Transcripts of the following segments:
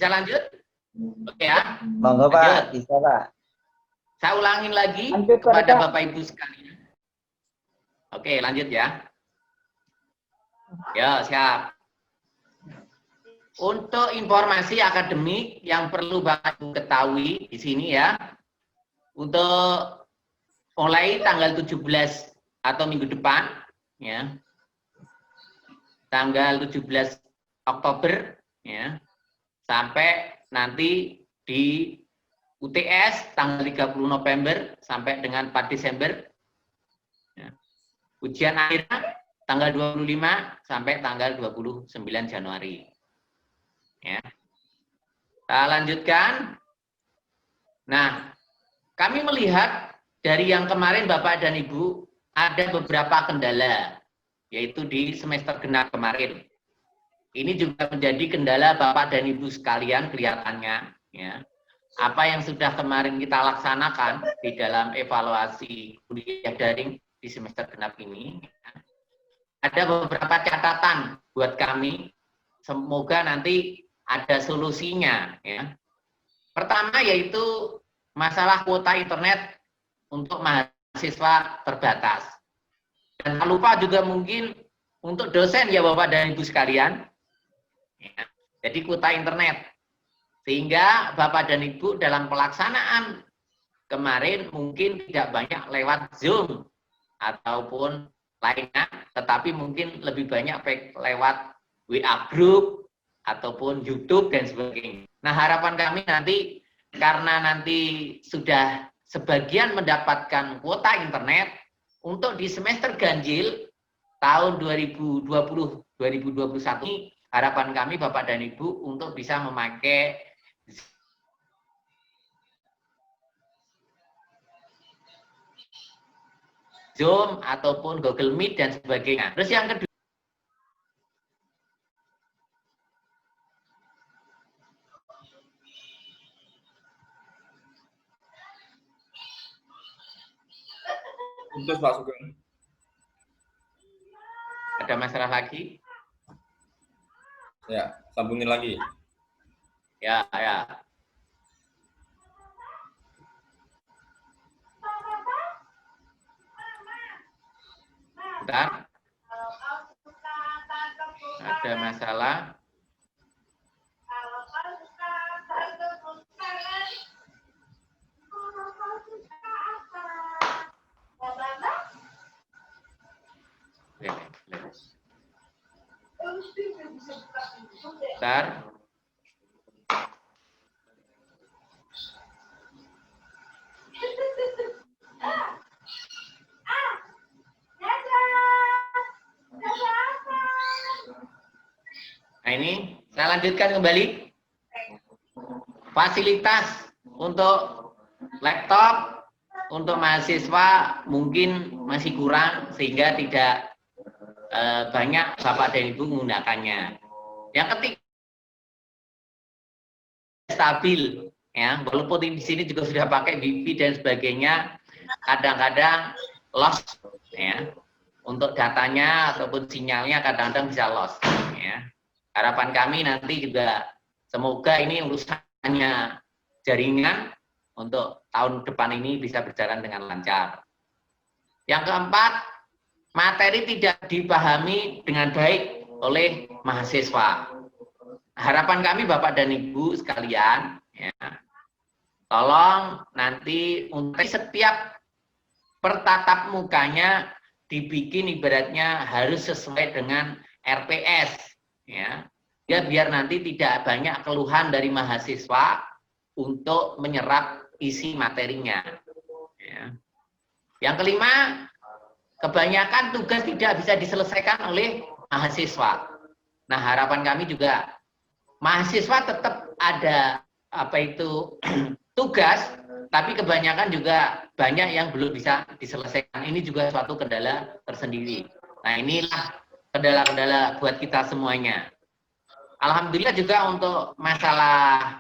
Bisa lanjut? Oke ya. Monggo Pak, bisa Pak. Saya ulangin lagi Lanjut, kepada Pak. Bapak Ibu sekalian. Oke, lanjut ya. Ya, siap. Untuk informasi akademik yang perlu Bapak Ibu ketahui di sini ya. Untuk mulai tanggal 17 atau minggu depan ya. Tanggal 17 Oktober ya. Sampai nanti di UTS tanggal 30 November sampai dengan 4 Desember. Ya. Ujian akhirnya tanggal 25 sampai tanggal 29 Januari. Ya. Kita lanjutkan. Nah, kami melihat dari yang kemarin Bapak dan Ibu ada beberapa kendala, yaitu di semester genap kemarin. Ini juga menjadi kendala Bapak dan Ibu sekalian kelihatannya. Ya. Apa yang sudah kemarin kita laksanakan di dalam evaluasi kuliah daring di semester genap ini, ada beberapa catatan buat kami. Semoga nanti ada solusinya. Ya. Pertama yaitu masalah kuota internet untuk mahasiswa terbatas. Dan tak lupa juga mungkin untuk dosen ya Bapak dan Ibu sekalian. Ya. Jadi kuota internet. Sehingga Bapak dan Ibu dalam pelaksanaan kemarin mungkin tidak banyak lewat Zoom ataupun lainnya, tetapi mungkin lebih banyak lewat WA group ataupun YouTube dan sebagainya. Nah, harapan kami nanti karena nanti sudah sebagian mendapatkan kuota internet untuk di semester ganjil tahun 2020-2021 ini, harapan kami Bapak dan Ibu untuk bisa memakai Zoom ataupun Google Meet dan sebagainya. Terus yang kedua, Putus Pak Sugeng. ada masalah lagi? Ya, sambungin lagi. Ya, ya. Bentar. Ada masalah. Bentar. Nah ini, saya lanjutkan kembali. Fasilitas untuk laptop, untuk mahasiswa mungkin masih kurang, sehingga tidak banyak Bapak dan Ibu menggunakannya. Yang ketiga, stabil. Ya, walaupun di sini juga sudah pakai Wi-Fi dan sebagainya, kadang-kadang lost. Ya, untuk datanya ataupun sinyalnya kadang-kadang bisa lost. Ya. Harapan kami nanti juga semoga ini urusannya jaringan untuk tahun depan ini bisa berjalan dengan lancar. Yang keempat, materi tidak dipahami dengan baik oleh mahasiswa. Harapan kami Bapak dan Ibu sekalian, ya, tolong nanti untuk setiap pertatap mukanya dibikin ibaratnya harus sesuai dengan RPS. Ya, biar nanti tidak banyak keluhan dari mahasiswa untuk menyerap isi materinya. Ya. Yang kelima, kebanyakan tugas tidak bisa diselesaikan oleh mahasiswa. Nah, harapan kami juga mahasiswa tetap ada tugas, tapi kebanyakan juga banyak yang belum bisa diselesaikan. Ini juga suatu kendala tersendiri. Nah, inilah kendala-kendala buat kita semuanya. Alhamdulillah juga untuk masalah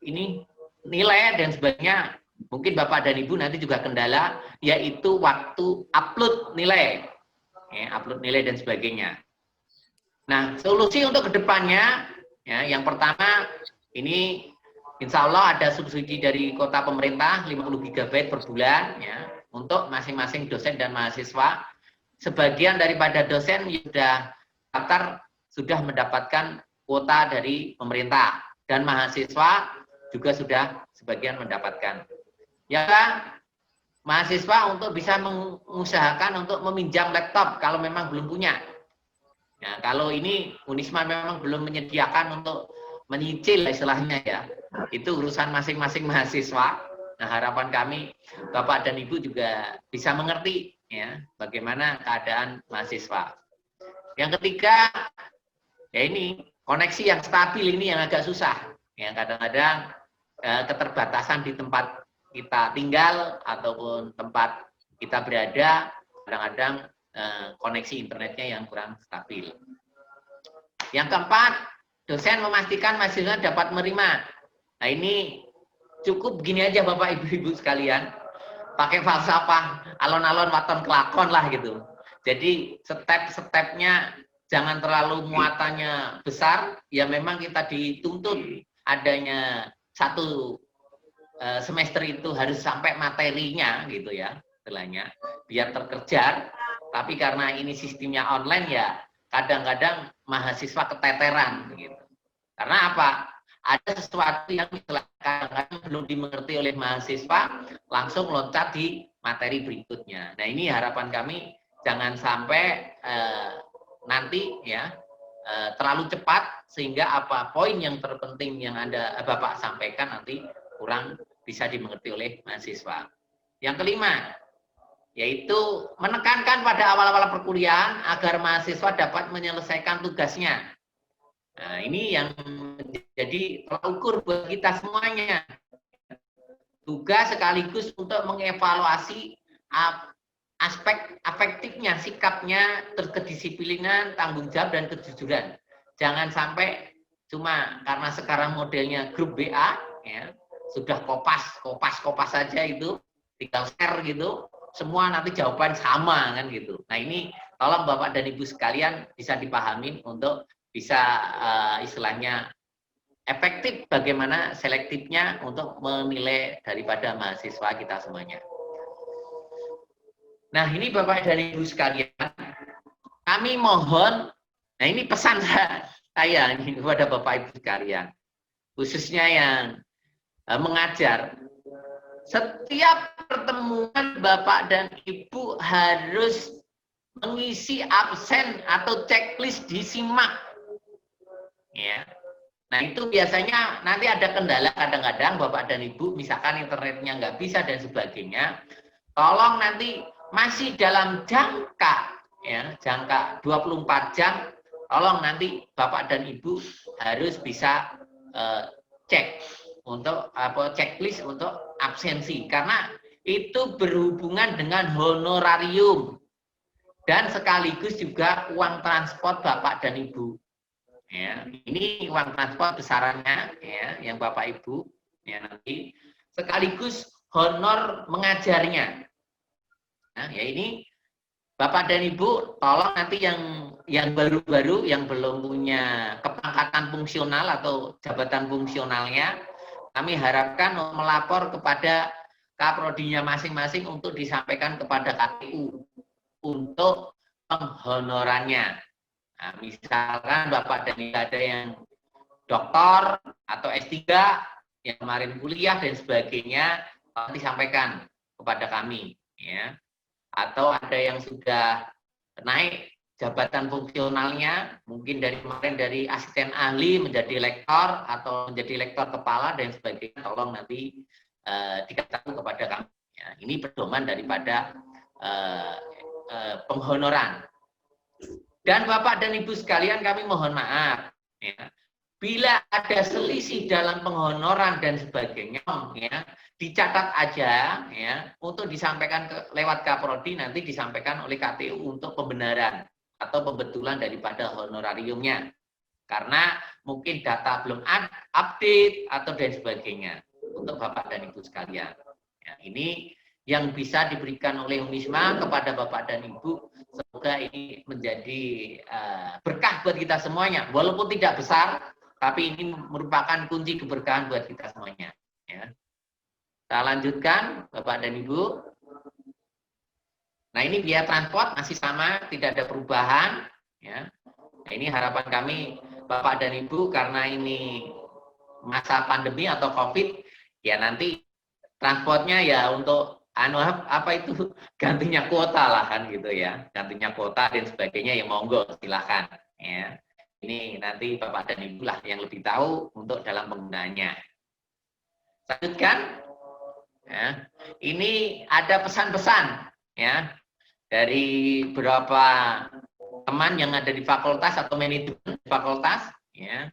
ini nilai dan sebagainya, mungkin Bapak dan Ibu nanti juga kendala, yaitu waktu upload nilai, ya, upload nilai dan sebagainya. Nah, solusi untuk kedepannya, Ya, yang pertama ini insya Allah ada subsidi dari kota pemerintah 50 GB per bulan ya untuk masing-masing dosen dan mahasiswa. Sebagian daripada dosen sudah daftar sudah mendapatkan kuota dari pemerintah dan mahasiswa juga sudah sebagian mendapatkan. Ya kan? Mahasiswa untuk bisa mengusahakan untuk meminjam laptop kalau memang belum punya. Nah, kalau ini Unisma memang belum menyediakan untuk menyicil istilahnya ya. Itu urusan masing-masing mahasiswa. Nah, harapan kami Bapak dan Ibu juga bisa mengerti ya bagaimana keadaan mahasiswa. Yang ketiga ya ini koneksi yang stabil ini yang agak susah. Ya, kadang-kadang keterbatasan di tempat kita tinggal ataupun tempat kita berada, kadang-kadang koneksi internetnya yang kurang stabil. Yang keempat, dosen memastikan mahasiswa dapat menerima. Nah ini cukup gini aja Bapak Ibu sekalian, pakai falsafah alon-alon waton kelakon lah gitu. Jadi step-stepnya jangan terlalu muatannya besar, ya memang kita dituntut adanya satu semester itu harus sampai materinya gitu ya, istilahnya biar terkejar. Tapi karena ini sistemnya online ya, kadang-kadang mahasiswa keteteran gitu. Karena apa? Ada sesuatu yang kadang-kadang belum dimengerti oleh mahasiswa, langsung loncat di materi berikutnya. Nah ini harapan kami jangan sampai nanti ya terlalu cepat sehingga apa poin yang terpenting yang Bapak sampaikan nanti kurang bisa dimengerti oleh mahasiswa. Yang kelima, yaitu menekankan pada awal-awal perkuliahan agar mahasiswa dapat menyelesaikan tugasnya. Nah, ini yang menjadi tolak ukur buat kita semuanya. Tugas sekaligus untuk mengevaluasi aspek afektifnya, sikapnya, kedisiplinan, tanggung jawab, dan kejujuran. Jangan sampai cuma karena sekarang modelnya grup BA, ya, sudah kopas saja itu, tinggal share gitu, semua nanti jawaban sama kan gitu. Nah ini tolong Bapak dan Ibu sekalian bisa dipahami untuk bisa istilahnya efektif bagaimana selektifnya untuk menilai daripada mahasiswa kita semuanya. Nah ini Bapak dan Ibu sekalian, kami mohon, nah ini pesan saya ini kepada Bapak Ibu sekalian, khususnya yang mengajar, setiap pertemuan Bapak dan Ibu harus mengisi absen atau checklist disimak. Ya. Nah itu biasanya nanti ada kendala kadang-kadang Bapak dan Ibu, misalkan internetnya nggak bisa dan sebagainya, tolong nanti masih dalam jangka 24 jam, tolong nanti Bapak dan Ibu harus bisa cek untuk checklist untuk absensi karena itu berhubungan dengan honorarium dan sekaligus juga uang transport Bapak dan Ibu. Ya, ini uang transport besarannya ya yang Bapak Ibu ya nanti sekaligus honor mengajarnya. Nah, ya ini Bapak dan Ibu tolong nanti yang baru-baru yang belum punya kepangkatan fungsional atau jabatan fungsionalnya, kami harapkan melapor kepada kaprodinya masing-masing untuk disampaikan kepada KPU untuk penghonorannya. Nah, misalkan Bapak dan Ibu ada yang doktor atau S3 yang kemarin kuliah dan sebagainya, disampaikan kepada kami, ya. Atau ada yang sudah naik jabatan fungsionalnya, mungkin dari kemarin dari asisten ahli menjadi lektor atau menjadi lektor kepala dan sebagainya, tolong nanti dikatakan kepada kami. Ya, ini pedoman daripada penghonoran. Dan Bapak dan Ibu sekalian kami mohon maaf, ya, bila ada selisih dalam penghonoran dan sebagainya, ya, dicatat aja, ya, untuk disampaikan lewat Kaprodi nanti disampaikan oleh KTU untuk pembenaran atau pembetulan daripada honorariumnya, karena mungkin data belum update atau dan sebagainya untuk Bapak dan Ibu sekalian. Ya, ini yang bisa diberikan oleh Unisma kepada Bapak dan Ibu. Semoga ini menjadi berkah buat kita semuanya, walaupun tidak besar, tapi ini merupakan kunci keberkahan buat kita semuanya. Ya. Saya lanjutkan, Bapak dan Ibu. Nah, ini biaya transport masih sama, tidak ada perubahan. Ya. Nah, ini harapan kami, Bapak dan Ibu, karena ini masa pandemi atau COVID, ya nanti transportnya ya untuk apa itu gantinya kuota lah kan gitu ya, gantinya kuota dan sebagainya, ya monggo silahkan. Ya. Ini nanti Bapak dan Ibu lah yang lebih tahu untuk dalam penggunaannya. Lanjutkan. Ya, ini ada pesan-pesan ya dari beberapa teman yang ada di fakultas atau manajemen fakultas. Ya,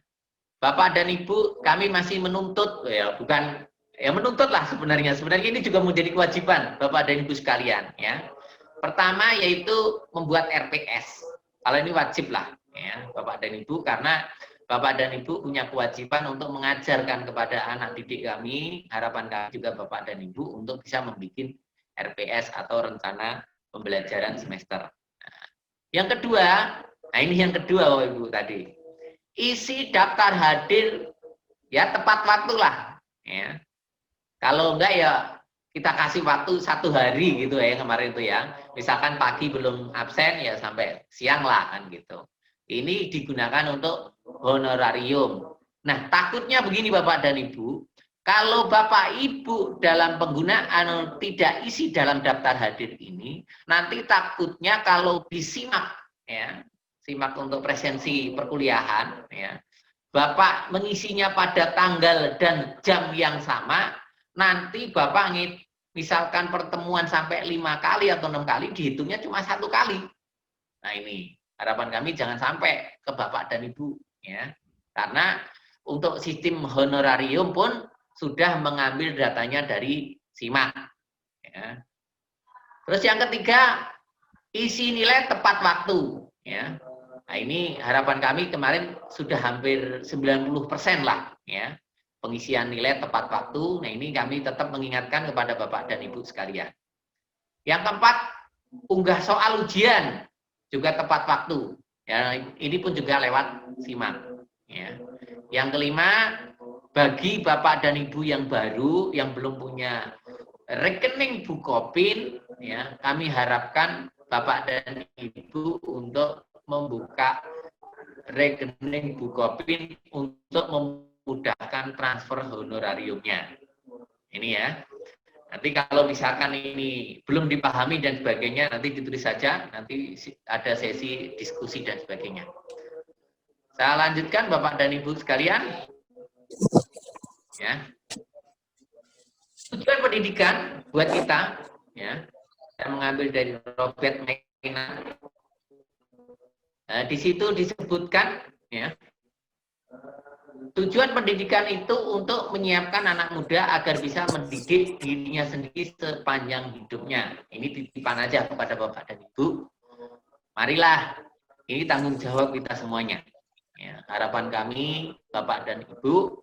Bapak dan Ibu, kami masih menuntut, ya bukan ya menuntut lah sebenarnya. Sebenarnya ini juga menjadi kewajiban Bapak dan Ibu sekalian. Ya, pertama yaitu membuat RPS. Kalau ini wajib lah, ya Bapak dan Ibu, karena Bapak dan Ibu punya kewajiban untuk mengajarkan kepada anak didik kami, harapan kami juga Bapak dan Ibu untuk bisa membuat RPS atau rencana pembelajaran semester. Nah, yang kedua, nah ini yang kedua Bapak Ibu tadi, isi daftar hadir ya tepat waktu lah. Ya. Kalau enggak ya kita kasih waktu 1 hari gitu ya kemarin itu ya. Misalkan pagi belum absen ya sampai siang lah kan gitu. Ini digunakan untuk honorarium. Nah, takutnya begini Bapak dan Ibu, kalau Bapak Ibu dalam penggunaan tidak isi dalam daftar hadir ini, nanti takutnya kalau disimak, ya, simak untuk presensi perkuliahan, ya, Bapak mengisinya pada tanggal dan jam yang sama, nanti Bapak misalkan pertemuan sampai 5 kali atau 6 kali, dihitungnya cuma 1 kali. Nah ini harapan kami jangan sampai ke Bapak dan Ibu, ya, karena untuk sistem honorarium pun sudah mengambil datanya dari SIMAK. Ya. Terus yang ketiga, isi nilai tepat waktu. Ya. Nah ini harapan kami kemarin sudah hampir 90% lah, ya, pengisian nilai tepat waktu. Nah ini kami tetap mengingatkan kepada Bapak dan Ibu sekalian. Yang keempat, unggah soal ujian juga tepat waktu. Ya, ini pun juga lewat SIMAK. Ya. Yang kelima, bagi Bapak dan Ibu yang baru, yang belum punya rekening Bukopin, ya, kami harapkan Bapak dan Ibu untuk membuka rekening Bukopin untuk memudahkan transfer honorariumnya. Ini ya. Nanti kalau misalkan ini belum dipahami dan sebagainya, nanti ditulis saja, nanti ada sesi diskusi dan sebagainya. Saya lanjutkan Bapak dan Ibu sekalian. Ya. Tujuan pendidikan buat kita, ya, saya mengambil dari Robert McKenna. Nah, di situ disebutkan, ya, tujuan pendidikan itu untuk menyiapkan anak muda agar bisa mendidik dirinya sendiri sepanjang hidupnya. Ini titipan aja kepada Bapak dan Ibu. Marilah, ini tanggung jawab kita semuanya. Ya, harapan kami, Bapak dan Ibu,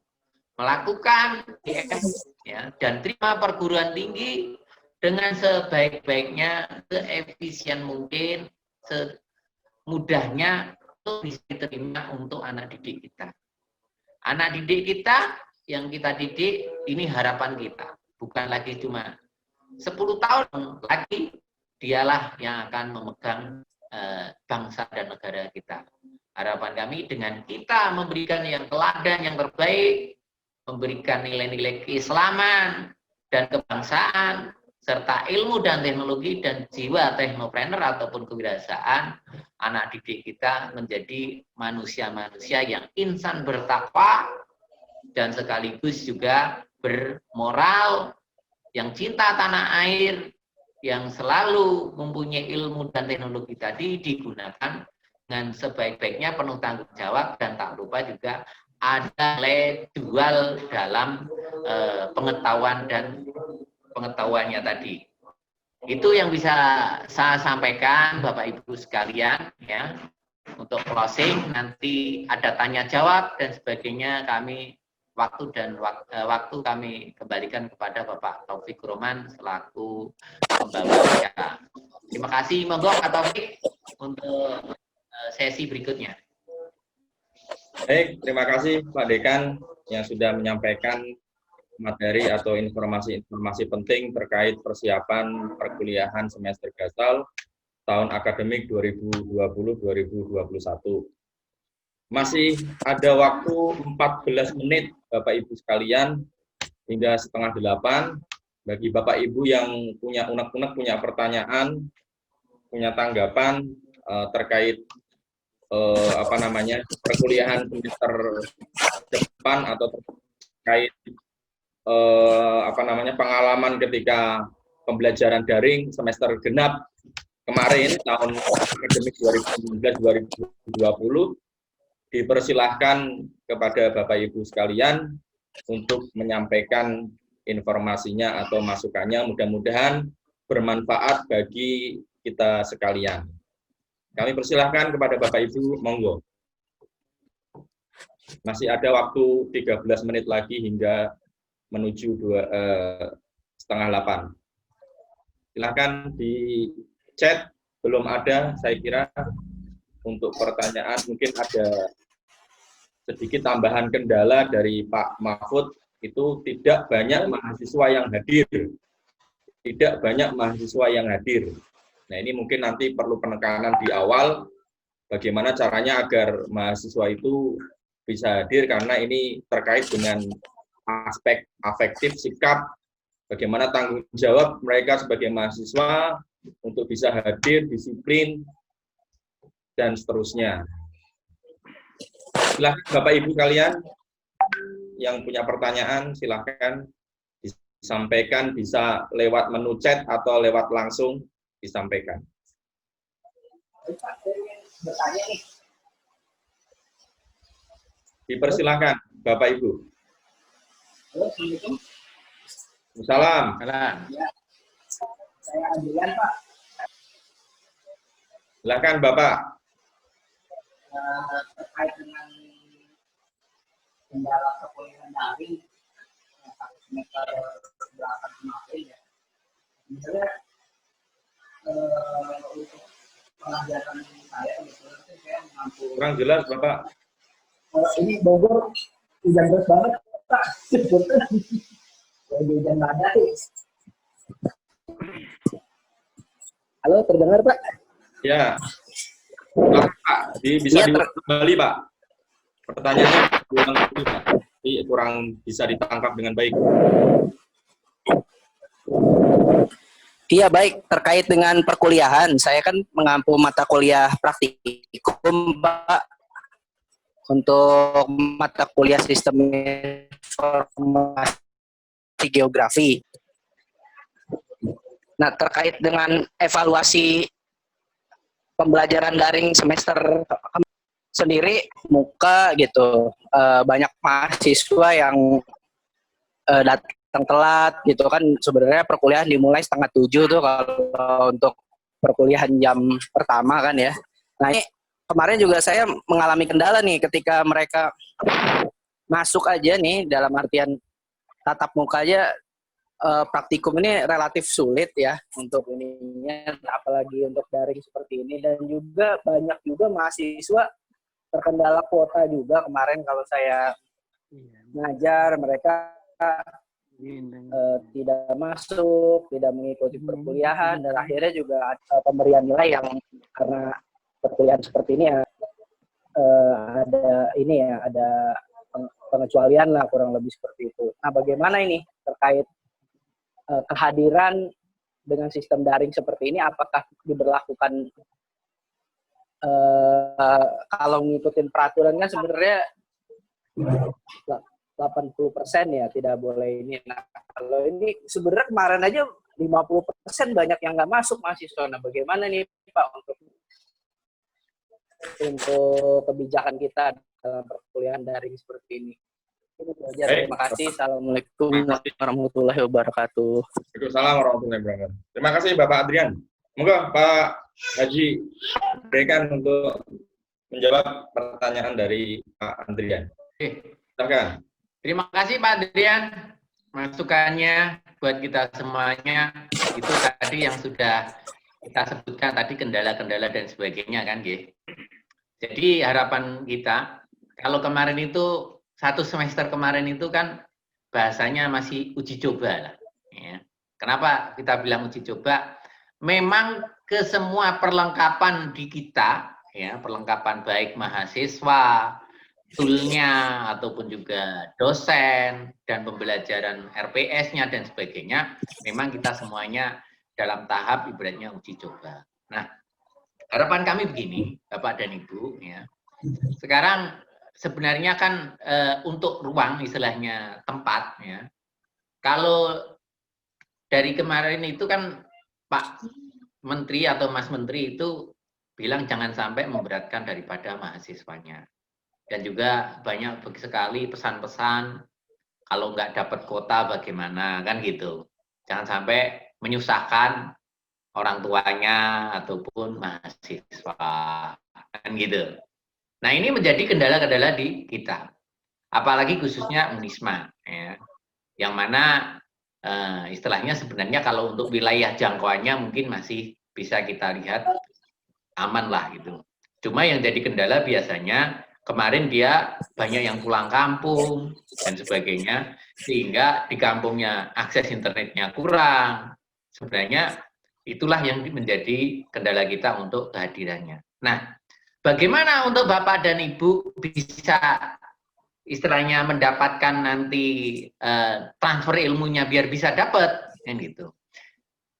melakukan DS, ya, dan terima perguruan tinggi dengan sebaik-baiknya, seefisien mungkin, semudahnya untuk bisa diterima untuk anak didik kita. Anak didik kita yang kita didik, ini harapan kita. Bukan lagi cuma 10 tahun lagi, dialah yang akan memegang bangsa dan negara kita. Harapan kami dengan kita memberikan yang teladan, yang terbaik, memberikan nilai-nilai keislaman dan kebangsaan, serta ilmu dan teknologi dan jiwa teknopreneur ataupun kewirausahaan, anak didik kita menjadi manusia-manusia yang insan bertakwa dan sekaligus juga bermoral, yang cinta tanah air, yang selalu mempunyai ilmu dan teknologi tadi digunakan dengan sebaik-baiknya, penuh tanggung jawab, dan tak lupa juga ada nilai dual dalam pengetahuan dan pengetahuannya tadi. Itu yang bisa saya sampaikan Bapak Ibu sekalian, ya. Untuk closing, nanti ada tanya jawab dan sebagainya, kami waktu kami kembalikan kepada Bapak Taufik Roman selaku pembawa acara. Terima kasih, monggo Pak Taufik untuk sesi berikutnya. Baik, terima kasih Pak Dekan yang sudah menyampaikan materi atau informasi-informasi penting terkait persiapan perkuliahan semester gasal tahun akademik 2020-2021. Masih ada waktu 14 menit Bapak Ibu sekalian hingga setengah 8 bagi Bapak Ibu yang punya unek-unek, punya pertanyaan, punya tanggapan terkait perkuliahan semester depan atau terkait pengalaman ketika pembelajaran daring semester genap kemarin tahun akademik 2019-2020, dipersilahkan kepada Bapak Ibu sekalian untuk menyampaikan informasinya atau masukannya, mudah-mudahan bermanfaat bagi kita sekalian. Kami persilahkan kepada Bapak Ibu, monggo. Masih ada waktu 13 menit lagi hingga menuju setengah 8. Silahkan di chat, belum ada saya kira untuk pertanyaan, mungkin ada sedikit tambahan kendala dari Pak Mahfud, itu tidak banyak mahasiswa yang hadir. Tidak banyak mahasiswa yang hadir. Nah, ini mungkin nanti perlu penekanan di awal, bagaimana caranya agar mahasiswa itu bisa hadir, karena ini terkait dengan aspek afektif, sikap, bagaimana tanggung jawab mereka sebagai mahasiswa untuk bisa hadir, disiplin, dan seterusnya. Silahkan Bapak Ibu kalian yang punya pertanyaan, silahkan disampaikan, bisa lewat menu chat atau lewat langsung disampaikan. Dipersilahkan Bapak Ibu. Salam. Ya, saya Adrian, Pak. Silakan Bapak. Terkait dengan kendala perkuliahan daring semester belakang kemarin ya. Misalnya untuk pelajaran saya sebetulnya saya mampu. Kurang jelas Bapak. Ini Bogor hujan deras banget, Pak. Sebetulnya hujan badai. Halo, terdengar Pak? Ya. Pak, bisa diulang kembali Pak. Pertanyaannya kurang bisa ditangkap dengan baik. Iya, baik, terkait dengan perkuliahan, saya kan mengampu mata kuliah praktikum, Pak, untuk mata kuliah sistem informasi geografi. Nah, terkait dengan evaluasi pembelajaran daring semester sendiri, muka gitu, banyak mahasiswa yang datang telat gitu kan. Sebenarnya perkuliahan dimulai 6:30 tuh kalau untuk perkuliahan jam pertama kan ya. Nah, ini kemarin juga saya mengalami kendala nih ketika mereka masuk aja nih, dalam artian tatap muka aja, praktikum ini relatif sulit ya untuk ininya, apalagi untuk daring seperti ini. Dan juga banyak juga mahasiswa terkendala kuota juga kemarin kalau saya ngajar, mereka tidak masuk, tidak mengikuti perkuliahan, dan akhirnya juga pemberian nilai yang karena perkuliahan seperti ini ya, ada pengecualian lah, kurang lebih seperti itu. Nah, bagaimana ini terkait kehadiran dengan sistem daring seperti ini? Apakah diberlakukan kalau ngikutin peraturan kan sebenarnya 80% ya tidak boleh ini. Nah, kalau ini sebenarnya kemarin aja 50% banyak yang nggak masuk mahasiswa. Nah, bagaimana nih Pak untuk kebijakan kita dalam perkuliahan daring seperti ini? Terima kasih. Assalamualaikum warahmatullahi wabarakatuh. Waalaikumsalam warahmatullahi wabarakatuh. Terima kasih Bapak Adrian. Moga Pak Haji berikan untuk menjawab pertanyaan dari Pak Adrian. Oke. Silakan. Terima kasih Pak Adrian, masukannya buat kita semuanya. Itu tadi yang sudah kita sebutkan tadi, kendala-kendala dan sebagainya kan, G. Jadi harapan kita Kalau kemarin itu, satu semester kemarin itu kan bahasanya masih uji coba lah. Ya. Kenapa kita bilang uji coba? Memang ke semua perlengkapan di kita, ya, perlengkapan baik mahasiswa, toolnya, ataupun juga dosen, dan pembelajaran RPS-nya, dan sebagainya, memang kita semuanya dalam tahap ibaratnya uji coba. Nah, harapan kami begini, Bapak dan Ibu, ya. Sekarang sebenarnya kan untuk ruang, istilahnya tempat, ya. Kalau dari kemarin itu kan Pak Menteri atau Mas Menteri itu bilang jangan sampai memberatkan daripada mahasiswanya. Dan juga banyak sekali pesan-pesan kalau nggak dapat kuota bagaimana, kan gitu. Jangan sampai menyusahkan orang tuanya ataupun mahasiswa, kan gitu. Nah, ini menjadi kendala-kendala di kita. Apalagi khususnya Unisma, ya. Yang mana istilahnya sebenarnya kalau untuk wilayah jangkauannya mungkin masih bisa kita lihat aman lah gitu. Cuma yang jadi kendala biasanya kemarin dia banyak yang pulang kampung dan sebagainya, sehingga di kampungnya akses internetnya kurang. Sebenarnya itulah yang menjadi kendala kita untuk kehadirannya. Nah, bagaimana untuk Bapak dan Ibu bisa istilahnya mendapatkan nanti transfer ilmunya biar bisa dapat, kan gitu.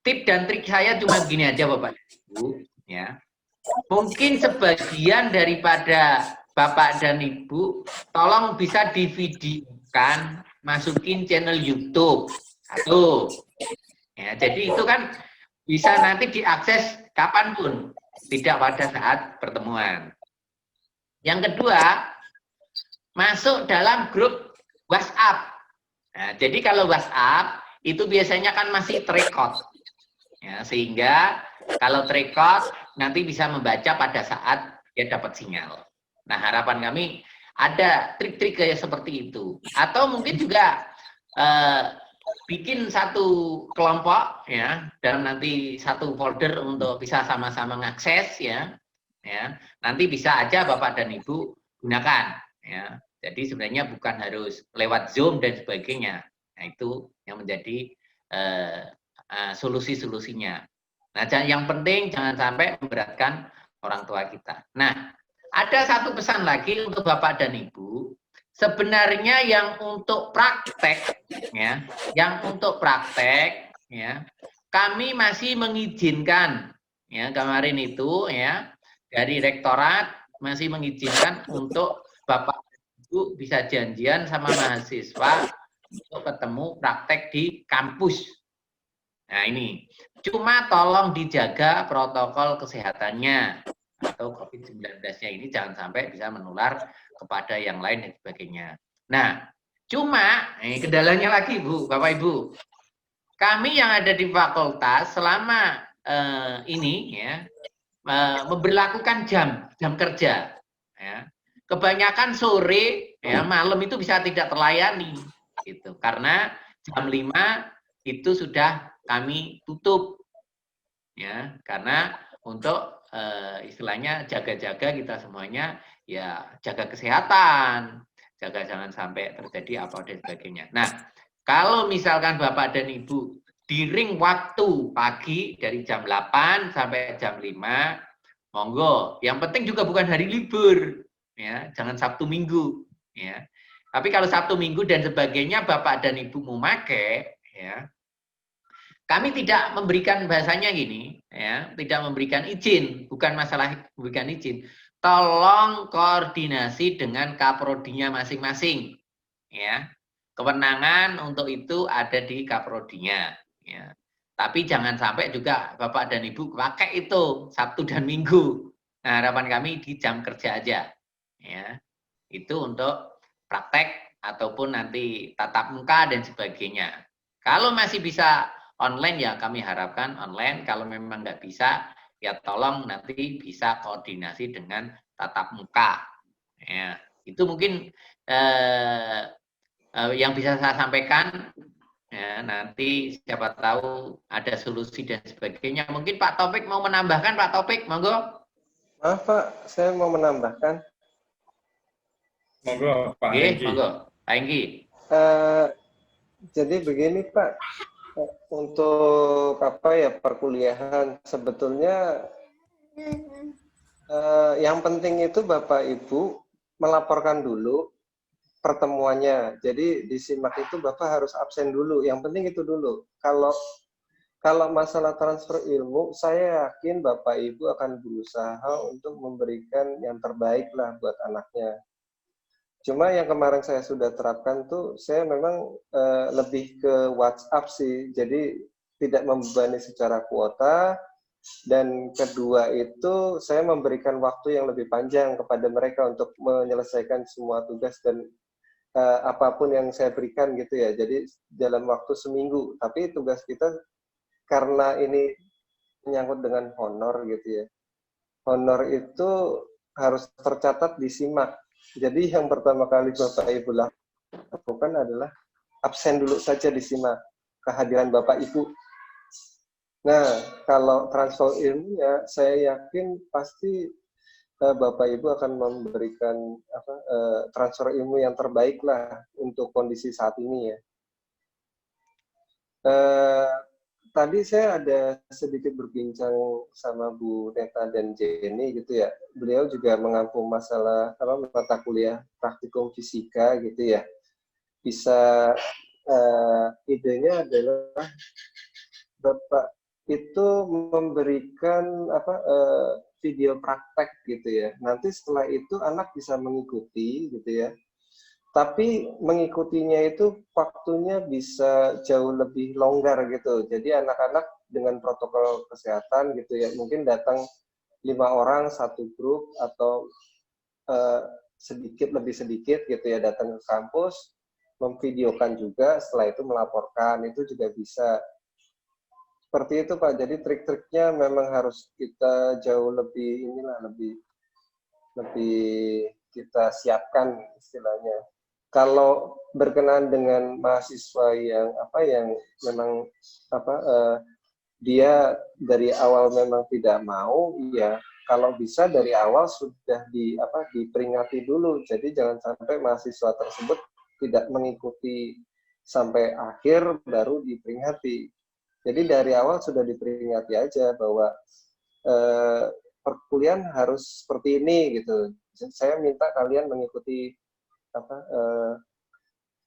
Tip dan trik saya cuma begini aja Bapak Ibu, ya. Mungkin sebagian daripada Bapak dan Ibu tolong bisa divideokan, masukin channel YouTube. Satu. Ya, jadi itu kan bisa nanti diakses kapanpun, tidak pada saat pertemuan. Yang kedua, masuk dalam grup WhatsApp. Nah, jadi kalau WhatsApp itu biasanya kan masih terekod, ya, sehingga kalau terekod nanti bisa membaca pada saat dia dapat sinyal. Nah, harapan kami ada trik-trik kayak seperti itu, atau mungkin juga bikin satu kelompok, ya, dan nanti satu folder untuk bisa sama-sama mengakses, ya. Nanti bisa aja Bapak dan Ibu gunakan, ya. Jadi sebenarnya bukan harus lewat Zoom dan sebagainya. Nah, itu yang menjadi solusi-solusinya. Nah, yang penting jangan sampai memberatkan orang tua kita. Nah, ada satu pesan lagi untuk Bapak dan Ibu. Sebenarnya yang untuk praktek, ya, kami masih mengizinkan, ya, kemarin itu, ya, dari rektorat masih mengizinkan untuk Bapak Ibu bisa janjian sama mahasiswa untuk ketemu praktek di kampus. Nah, ini cuma tolong dijaga protokol kesehatannya atau COVID-19-nya ini jangan sampai bisa menular kepada yang lain dan sebagainya. Nah, cuma kendalanya lagi Bu, Bapak Ibu. Kami yang ada di fakultas selama ini, ya, memberlakukan jam kerja, ya. Kebanyakan sore, ya, malam itu bisa tidak terlayani gitu. Karena jam 5 itu sudah kami tutup, ya, karena untuk istilahnya jaga-jaga kita semuanya, ya, jaga kesehatan, jaga jangan sampai terjadi apa dan sebagainya. Nah, kalau misalkan Bapak dan Ibu di ring waktu pagi dari jam 8 sampai jam 5, monggo. Yang penting juga bukan hari libur, ya, jangan Sabtu Minggu, ya. Tapi kalau Sabtu Minggu dan sebagainya Bapak dan Ibu mau pakai, ya, kami tidak memberikan bahasanya gini, ya, tidak memberikan izin, bukan masalah memberikan izin. Tolong koordinasi dengan kaprodinya masing-masing, ya. Kewenangan untuk itu ada di kaprodinya, ya. Tapi jangan sampai juga Bapak dan Ibu pakai itu Sabtu dan Minggu. Nah, harapan kami di jam kerja aja, ya. Itu untuk praktek ataupun nanti tatap muka dan sebagainya. Kalau masih bisa online, ya kami harapkan online. Kalau memang nggak bisa, ya tolong nanti bisa koordinasi dengan tatap muka. Ya, itu mungkin yang bisa saya sampaikan. Ya, nanti siapa tahu ada solusi dan sebagainya. Mungkin Pak Taufik mau menambahkan, Pak Taufik, monggo. Maaf Pak, saya mau menambahkan. Monggo Pak Oke, Hengki. monggo. Pak Hengki. Jadi begini Pak, untuk apa ya perkuliahan sebetulnya yang penting itu Bapak Ibu melaporkan dulu pertemuannya. Jadi disimak itu Bapak harus absen dulu. Yang penting itu dulu. Kalau masalah transfer ilmu, saya yakin Bapak Ibu akan berusaha untuk memberikan yang terbaik lah buat anaknya. Cuma yang kemarin saya sudah terapkan tuh, saya memang lebih ke WhatsApp sih. Jadi tidak membebani secara kuota. Dan kedua itu, saya memberikan waktu yang lebih panjang kepada mereka untuk menyelesaikan semua tugas dan apapun yang saya berikan gitu ya. Jadi dalam waktu seminggu. Tapi tugas kita karena ini menyangkut dengan honor gitu ya. Honor itu harus tercatat di SIMAK. Jadi yang pertama kali Bapak Ibu lakukan adalah absen dulu saja di SIMAK, kehadiran Bapak Ibu. Nah, kalau transfer ilmunya, saya yakin pasti Bapak Ibu akan memberikan transfer ilmu yang terbaik lah untuk kondisi saat ini ya. Tadi saya ada sedikit berbincang sama Bu Neta dan Jenny gitu ya. Beliau juga mengampu masalah mata kuliah praktikum fisika gitu ya. Bisa idenya adalah Bapak itu memberikan video praktek gitu ya. Nanti setelah itu anak bisa mengikuti gitu ya. Tapi mengikutinya itu waktunya bisa jauh lebih longgar gitu. Jadi anak-anak dengan protokol kesehatan gitu ya, mungkin datang 5 orang satu grup atau sedikit lebih sedikit gitu ya, datang ke kampus, memvideokan juga, setelah itu melaporkan, itu juga bisa. Seperti itu Pak. Jadi trik-triknya memang harus kita jauh lebih lebih kita siapkan istilahnya. Kalau berkenaan dengan mahasiswa yang memang dia dari awal memang tidak mau, ya kalau bisa dari awal sudah diperingati dulu. Jadi jangan sampai mahasiswa tersebut tidak mengikuti sampai akhir baru diperingati. Jadi dari awal sudah diperingati aja bahwa perkuliahan harus seperti ini gitu. Saya minta kalian mengikuti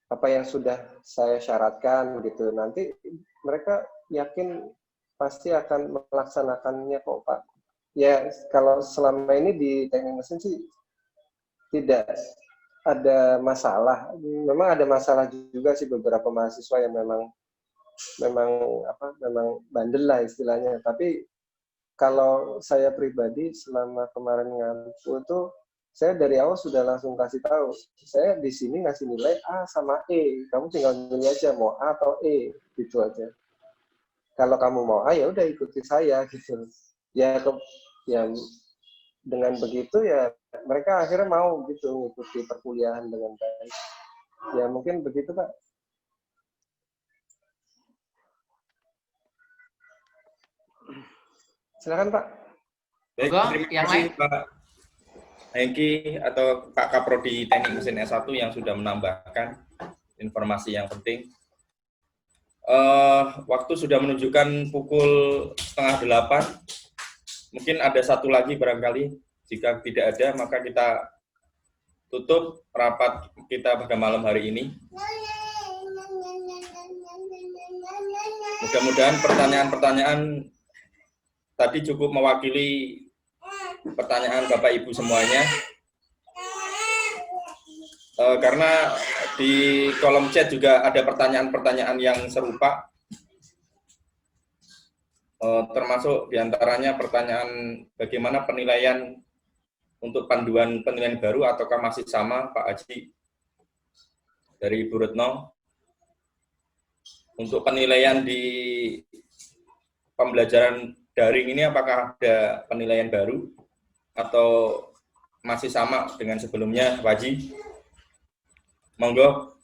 apa yang sudah saya syaratkan gitu. Nanti mereka yakin pasti akan melaksanakannya kok Pak. Ya kalau selama ini di teknik mesin sih tidak ada masalah. Memang ada masalah juga sih beberapa mahasiswa yang memang bandel lah istilahnya. Tapi kalau saya pribadi selama kemarin ngampu itu saya dari awal sudah langsung kasih tahu, saya di sini ngasih nilai A sama E, kamu tinggal milih aja mau A atau E, gitu aja. Kalau kamu mau A ya udah ikuti saya gitu. Ya dengan begitu ya mereka akhirnya mau gitu mengikuti perkuliahan dengan baik. Ya mungkin begitu Pak. Silakan Pak. Baik, terima kasih Pak Hengki atau Pak Kaprodi Teknik Mesin S1 yang sudah menambahkan informasi yang penting. Waktu sudah menunjukkan pukul 7:30. Mungkin ada satu lagi barangkali. Jika tidak ada, maka kita tutup rapat kita pada malam hari ini. Mudah-mudahan pertanyaan-pertanyaan tadi cukup mewakili pertanyaan Bapak Ibu semuanya. Karena di kolom chat juga ada pertanyaan-pertanyaan yang serupa. Termasuk diantaranya pertanyaan bagaimana penilaian untuk panduan penilaian baru ataukah masih sama Pak Haji dari Ibu Retno. Untuk penilaian di pembelajaran daring ini apakah ada penilaian baru atau masih sama dengan sebelumnya, Pak Haji? Monggo.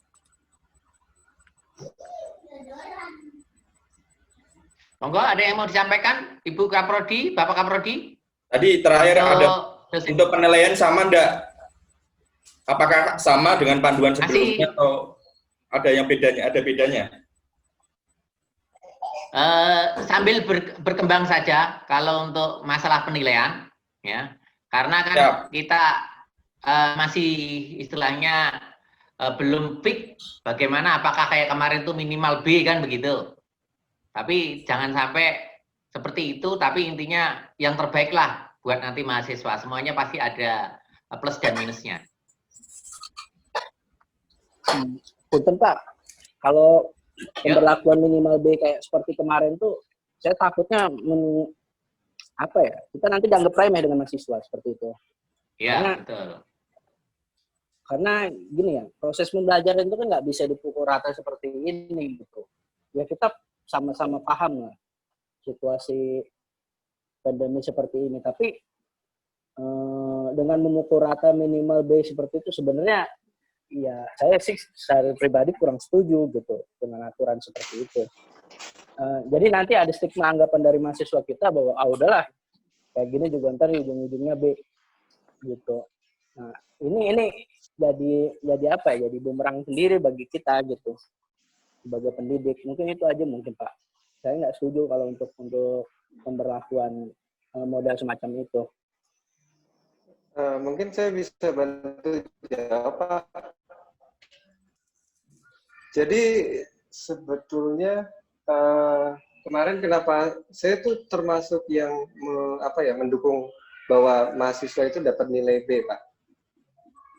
Monggo, ada yang mau disampaikan, Ibu Kaprodi, Bapak Kaprodi? Tadi terakhir ada untuk penilaian sama enggak? Apakah sama dengan panduan Masih. sebelumnya atau ada yang bedanya? Ada bedanya? Sambil berkembang saja kalau untuk masalah penilaian, ya, karena kan Siap. kita masih istilahnya belum fix bagaimana, apakah kayak kemarin itu minimal B kan begitu. Tapi jangan sampai seperti itu, tapi intinya yang terbaik lah buat nanti mahasiswa. Semuanya pasti ada plus dan minusnya. Punten Pak, kalau pemberlakuan minimal B kayak seperti kemarin tuh, saya takutnya apa ya? Kita nanti dianggap remeh dengan mahasiswa seperti itu. Iya, betul. Karena gini ya, proses pembelajaran itu kan nggak bisa dipukul rata seperti ini gitu. Ya kita sama-sama paham lah situasi pandemi seperti ini. Tapi dengan memukul rata minimal B seperti itu sebenarnya ya saya sih secara pribadi kurang setuju gitu dengan aturan seperti itu. Jadi nanti ada stigma anggapan dari mahasiswa kita bahwa udahlah kayak gini juga ntar ujung-ujungnya B gitu. Nah ini jadi apa ya? Jadi bumerang sendiri bagi kita gitu sebagai pendidik. Mungkin itu aja mungkin Pak. Saya nggak setuju kalau untuk pemberlakuan model semacam itu. Mungkin saya bisa bantu jawab Pak. Jadi sebetulnya kemarin kenapa saya tuh termasuk yang mendukung bahwa mahasiswa itu dapat nilai B, Pak.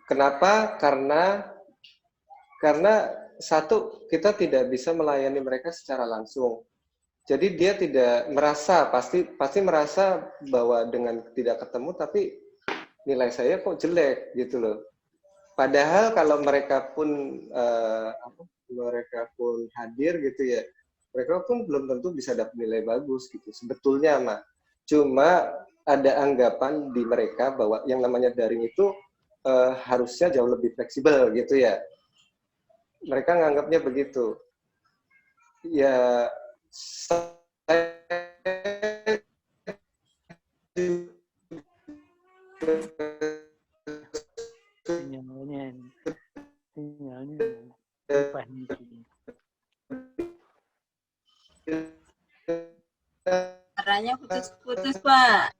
Kenapa? Karena satu, kita tidak bisa melayani mereka secara langsung. Jadi dia tidak merasa, pasti merasa bahwa dengan tidak ketemu tapi nilai saya kok jelek gitu loh. Padahal kalau mereka pun hadir gitu ya, mereka pun belum tentu bisa dapat nilai bagus gitu sebetulnya mah. Cuma ada anggapan di mereka bahwa yang namanya daring itu harusnya jauh lebih fleksibel gitu ya. Mereka nganggapnya begitu. Ya saya sinyalnya Suaranya putus-putus, Pak.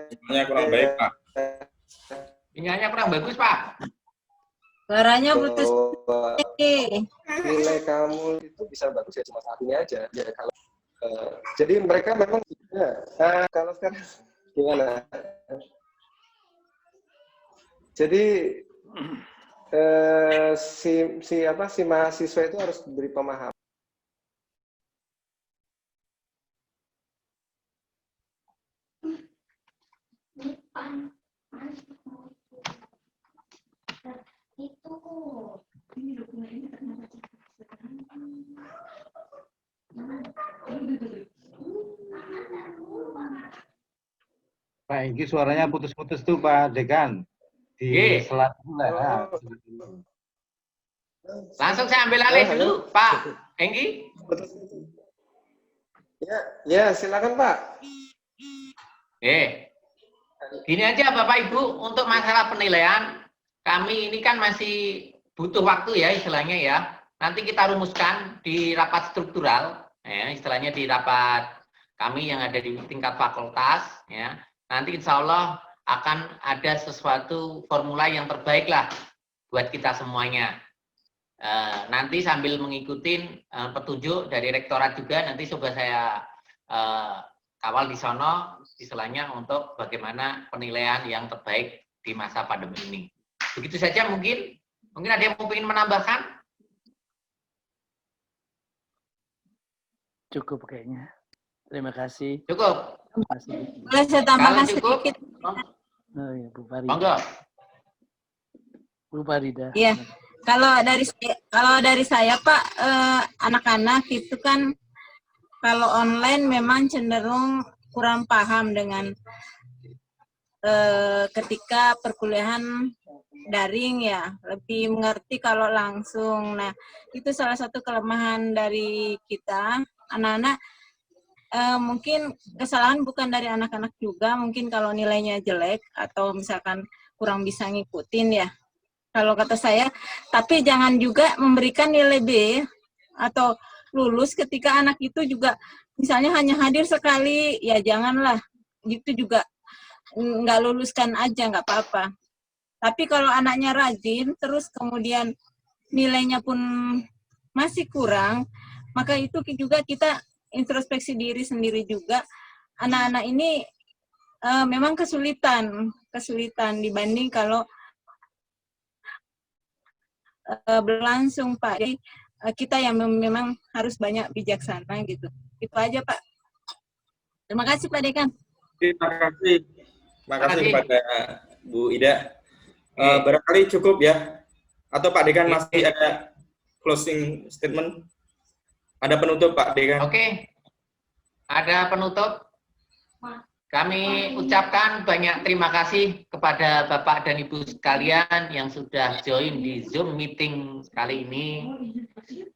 Sinyalnya kurang baik, Pak. Sinyalnya kurang bagus, Pak. Suaranya putus. Nilai kamu itu bisa bagus ya cuma saat ini aja. Ya kalau jadi mereka memang kalau sekarang gimana? Jadi si mahasiswa itu harus diberi pemahaman. Pak Enggi suaranya putus-putus tuh Pak Dekan di selat. Langsung saya ambil alih dulu, Pak Enggi. Ya, silakan Pak. Gini aja Bapak Ibu, untuk masalah penilaian, kami ini kan masih butuh waktu ya istilahnya ya. Nanti kita rumuskan di rapat struktural, ya, istilahnya di rapat kami yang ada di tingkat fakultas, ya. Nanti insya Allah akan ada sesuatu formula yang terbaik lah buat kita semuanya. Nanti sambil mengikuti petunjuk dari rektorat juga, nanti coba saya kawal di sono, istilahnya untuk bagaimana penilaian yang terbaik di masa pandemi ini. Begitu saja mungkin ada yang mau ingin menambahkan? Cukup kayaknya. Terima kasih. Cukup. Terima kasih. Boleh saya tambahkan Kalau cukup, sedikit? Oh ya, Bu Farida. monggo. Bu Farida. Iya. Kalau dari saya Pak, anak-anak itu kan kalau online memang cenderung kurang paham dengan ketika perkuliahan daring ya, lebih mengerti kalau langsung. Nah, itu salah satu kelemahan dari kita anak-anak. Mungkin kesalahan bukan dari anak-anak juga, mungkin kalau nilainya jelek atau misalkan kurang bisa ngikutin ya. Kalau kata saya, tapi jangan juga memberikan nilai B atau lulus ketika anak itu juga misalnya hanya hadir sekali, ya janganlah. Itu juga nggak luluskan aja, nggak apa-apa. Tapi kalau anaknya rajin, terus kemudian nilainya pun masih kurang, maka itu juga kita introspeksi diri sendiri juga. Anak-anak ini memang kesulitan dibanding kalau berlangsung, Pak. Jadi kita yang memang harus banyak bijaksana gitu. Itu aja, Pak. Terima kasih, Pak Dekan. Terima kasih kepada Bu Ida. Barangkali cukup ya. Atau Pak Dekan masih ada closing statement? Ada penutup, Pak Dekan? Oke. Ada penutup. Kami ucapkan banyak terima kasih kepada Bapak dan Ibu sekalian yang sudah join di Zoom meeting kali ini.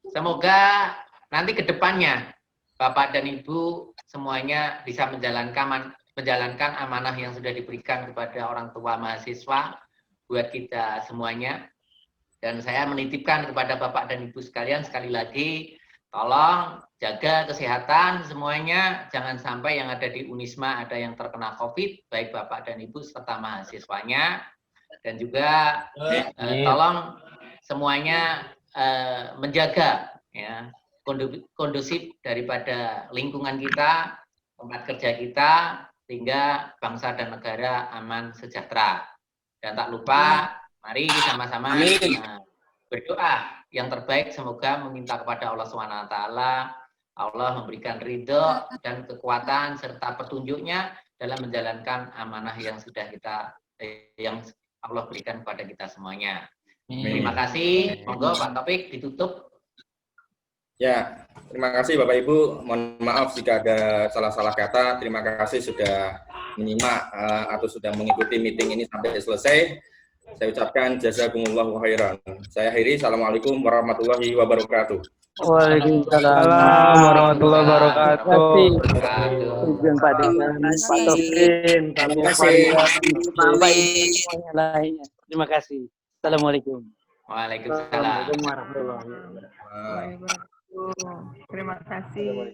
Semoga nanti ke depannya Bapak dan Ibu semuanya bisa menjalankan amanah yang sudah diberikan kepada orang tua mahasiswa buat kita semuanya. Dan saya menitipkan kepada Bapak dan Ibu sekalian sekali lagi, tolong jaga kesehatan semuanya, jangan sampai yang ada di Unisma ada yang terkena COVID, baik Bapak dan Ibu serta mahasiswanya. Dan juga tolong semuanya menjaga ya, kondusif daripada lingkungan kita, tempat kerja kita, sehingga bangsa dan negara aman sejahtera. Dan tak lupa, mari sama-sama berdoa yang terbaik, semoga meminta kepada Allah SWT, Allah memberikan ridho dan kekuatan serta petunjuknya dalam menjalankan amanah yang sudah yang Allah berikan kepada kita semuanya. Terima kasih. Monggo Pak Taufik ditutup. Ya, terima kasih Bapak Ibu. Mohon maaf jika ada salah-salah kata. Terima kasih sudah menyimak atau sudah mengikuti meeting ini sampai selesai. Saya ucapkan jazakumullahu khairan. Saya akhiri. Assalamualaikum warahmatullahi wabarakatuh. Waalaikumsalam warahmatullahi wabarakatuh. Izin Pak Dekan, Pak Topin, Terima kasih. Terima kasih. Assalamualaikum. Waalaikumsalam. Warahmatullahi wabarakatuh. Terima kasih.